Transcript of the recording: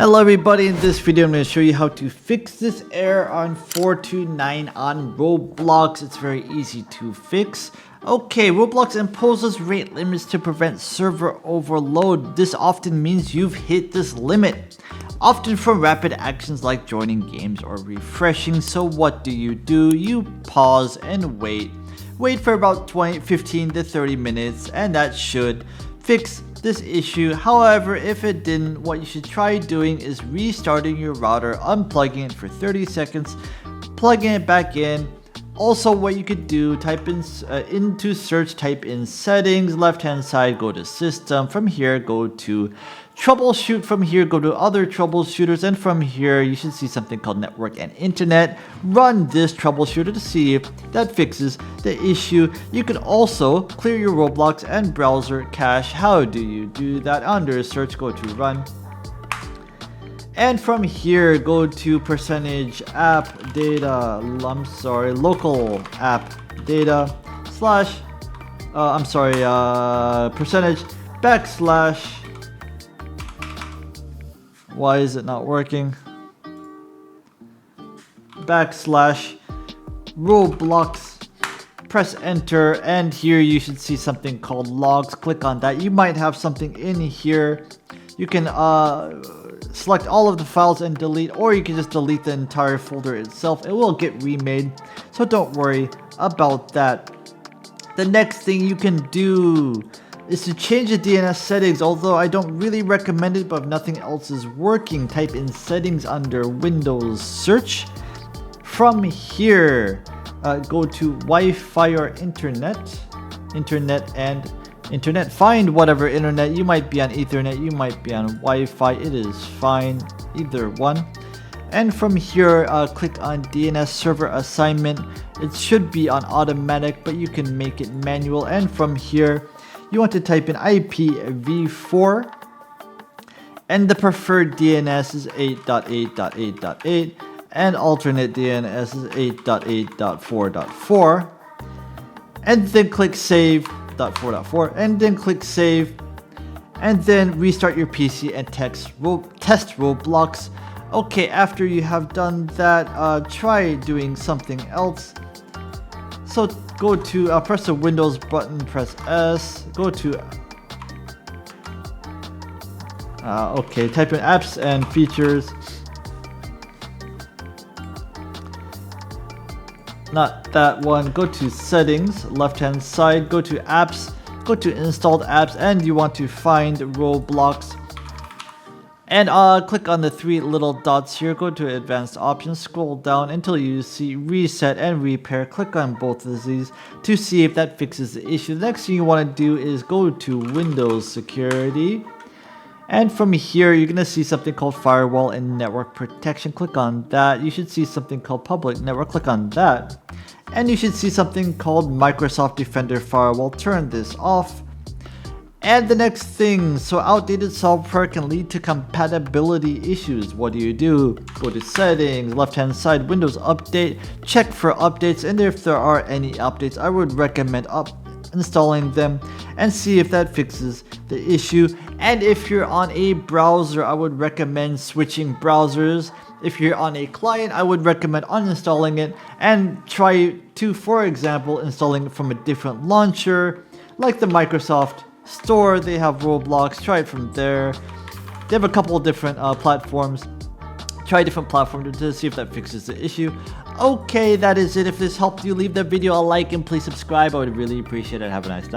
Hello everybody, in this video I'm going to show you how to fix this error on 429 on Roblox. It's very easy to fix. Okay, Roblox imposes rate limits to prevent server overload. This often means you've hit this limit, often from rapid actions like joining games or refreshing. So what do? You pause and wait. Wait for about 15 to 30 minutes and that should fix this issue. However, if it didn't, what you should try doing is restarting your router, unplugging it for 30 seconds, plugging it back in. Also, what you could do, type in into search, type in settings, left hand side, go to system. From here, go to troubleshoot. From here, go to other troubleshooters, and from here you should see something called network and internet. Run this troubleshooter to see if that fixes the issue. You can also clear your Roblox and browser cache. How do you do that? Under search, go to run. And from here, go to percentage app data, local app data slash, percentage backslash, why is it not working? Backslash Roblox, press enter, and here you should see something called logs. Click on that. You might have something in here. You can select all of the files and delete, or you can just delete the entire folder itself. It will get remade, so don't worry about that. The next thing you can do is to change the DNS settings, although I don't really recommend it, but if nothing else is working, type in settings under Windows search. From here, go to Wi-Fi or internet, find whatever internet. You might be on Ethernet, you might be on Wi-Fi, it is fine, either one. And from here, click on DNS server assignment. It should be on automatic, but you can make it manual. And from here, you want to type in IPv4, and the preferred DNS is 8.8.8.8, and alternate DNS is 8.8.4.4, and then click save. 4.4, and then click save, and then restart your PC and test Roblox. Okay, after you have done that, try doing something else. So go to press the Windows button, press S, go to okay, type in apps and features. Not that one. Go to settings, left hand side, go to apps, go to installed apps, and you want to find Roblox. And click on the three little dots here, go to advanced options, scroll down until you see reset and repair. Click on both of these to see if that fixes the issue. The next thing you want to do is go to Windows security. And from here, you're going to see something called firewall and network protection. Click on that. You should see something called public network. Click on that. And you should see something called Microsoft Defender Firewall. Turn this off. And the next thing, so outdated software can lead to compatibility issues. What do? Go to settings, left hand side, Windows Update. Check for updates, and if there are any updates, I would recommend installing them and see if that fixes the issue. And if you're on a browser, I would recommend switching browsers. If you're on a client, I would recommend unstalling it and try to, for example, installing it from a different launcher like the Microsoft Store. They have Roblox. Try it from there. They have a couple of different platforms. Try a different platform to see if that fixes the issue. Okay, that is it. If this helped you, leave the video a like and please subscribe. I would really appreciate it. Have a nice day.